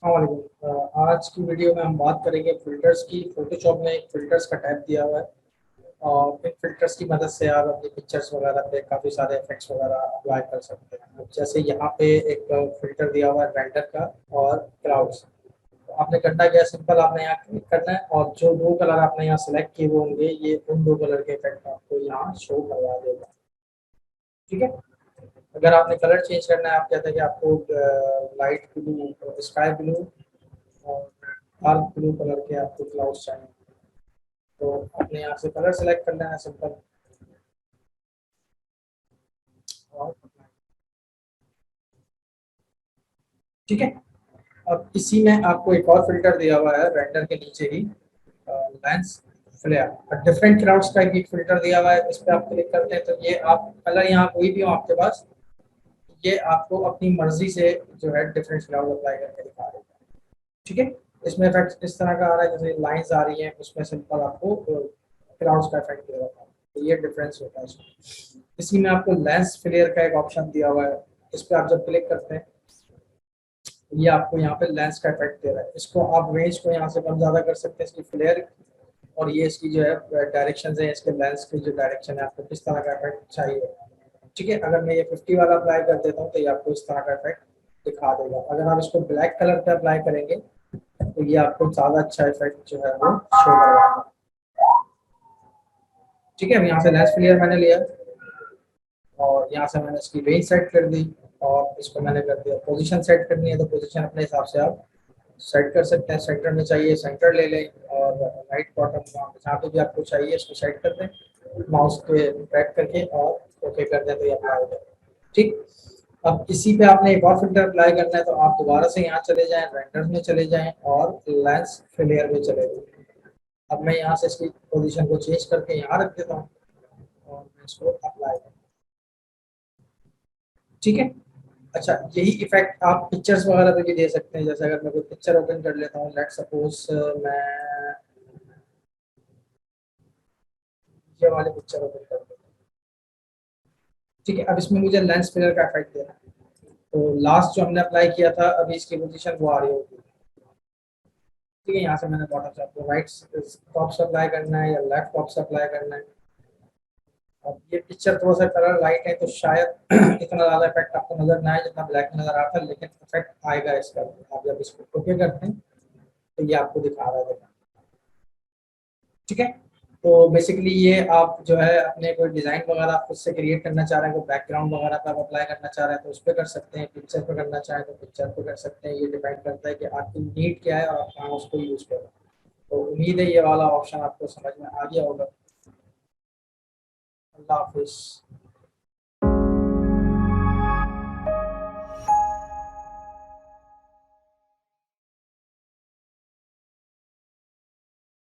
आज की वीडियो में हम बात करेंगे फिल्टर्स की। फोटोशॉप में एक फिल्टर्स का टैब दिया हुआ है और इन फिल्टर्स की मदद से आप अपनी पिक्चर्स वगैरह पे काफ़ी सारे इफेक्ट्स वगैरह अप्लाई कर सकते हैं। अब जैसे यहाँ पे एक फिल्टर दिया हुआ है रेंडर का और क्लाउड्स। तो आपने करना क्या है, सिंपल आपने यहाँ क्लिक करना है और जो दो कलर आपने यहाँ सेलेक्ट किए हुए होंगे ये उन दो कलर के इफेक्ट आपको यहाँ शो करवा देगा। ठीक है। अगर आपने कलर चेंज करना है, आप कहते हैं कि आपको लाइट ब्लू, स्काई ब्लू और डार्क ब्लू कलर के आपको क्लाउड्स चाहिए, तो आपने यहाँ से कलर सेलेक्ट कर लेना है सिंपल। और ठीक है। अब इसी में आपको एक और फिल्टर दिया हुआ है रेंडर के नीचे ही, लेंस फ्लेयर। डिफरेंट क्लाउड्स का एक फिल्टर दिया हुआ है, इस पर आप क्लिक करते हैं तो ये आप कलर यहाँ कोई भी हो आपके पास, ये आपको अपनी मर्जी से जो है डिफरेंट क्लाउड अप्लाई करके दिखा देगा। ठीक है। इसमें इफेक्ट इस तरह का आ रहा है, जैसे लाइंस आ रही हैं उसमें सिंपल आपको क्लाउड्स का इफेक्ट दे रहा है, तो ये डिफरेंस होता है इसमें। इसी में आपको लेंस फ्लेयर का एक ऑप्शन दिया हुआ है, इस पर आप जब क्लिक करते हैं ये आपको यहाँ पे लेंस का इफेक्ट दे रहा है। इसको आप रेंज को यहाँ से कम ज़्यादा कर सकते हैं इसकी फ्लेयर, और ये इसकी जो है डायरेक्शन है, इसके लेंस की जो डायरेक्शन है, आपको किस तरह का इफेक्ट चाहिए। ठीक है। अगर मैं ये 50 वाला अप्लाई कर देता हूँ तो ये आपको इस तरह का इफेक्ट दिखा देगा। अगर आप इसको ब्लैक कलर पे अप्लाई करेंगे तो ये आपको ज़्यादा अच्छा इफेक्ट जो है वो शो करवाएगा। ठीक है। अब यहाँ से लेंस फ्लेयर मैंने लिया और यहाँ से मैंने इसकी रेंज सेट कर दी और इसको मैंने कर दिया पोजीशन सेट करनी है, तो पोजीशन अपने हिसाब से आप सेट कर सकते हैं। सेंटर में चाहिए सेंटर ले लें और राइट बॉटम जहाँ पे भी आपको चाहिए इसको सेट कर दें माउस के ड्रैग करके और ओके कर दें तो ये अप्लाई हो जाएगा। ठीक। अब इसी पे आपने एक और फिल्टर अप्लाई करना है, तो आप दोबारा से यहाँ चले जाएं, रेंडर्स में चले जाएं और लेंस फ्लेयर में चले जाएं। अब मैं यहाँ से इसकी पोजीशन को चेंज करके यहाँ रख देता हूँ और मैं इसको अप्लाई करूँ। ठीक है। अच्छा, यही इफेक्ट आप पिक्चर्स वगैरह पे भी दे सकते हैं। जैसे अगर मैं कोई पिक्चर ओपन कर लेता हूँ, लेट सपोज मैं ये वाली पिक्चर ओपन कर लेता हूँ। ठीक है। अब इसमें मुझे लेंस फ्लेयर का इफेक्ट देना है, तो लास्ट जो हमने अप्लाई किया था अभी इसकी पोजीशन वो आ रही होगी। ठीक है। यहाँ से मैंने बॉटम से आपको राइट टॉप से अप्लाई करना है या लेफ्ट टॉप से अप्लाई करना है। अब ये पिक्चर थोड़ा सा कलर लाइट है तो शायद इतना ज़्यादा इफेक्ट आपको नजर ना आए जितना ब्लैक में नजर आता है, लेकिन इफेक्ट आएगा इसका। आप जब इसको ओके करते हैं तो ये आपको दिखा रहा है। ठीक है। तो बेसिकली ये आप जो है अपने कोई डिज़ाइन वगैरह खुद से क्रिएट करना चाह रहे हैं, कोई बैकग्राउंड वगैरह पे आप अप्लाई करना चाह रहे हैं तो उस पर कर सकते हैं, पिक्चर पे करना चाहें तो पिक्चर पे कर सकते हैं। ये डिपेंड करता है कि आपकी नीड क्या है और आप कहाँ उसको यूज़ करें। तो उम्मीद है ये वाला ऑप्शन आपको समझ में आ गया होगा। अल्लाह हाफिज़।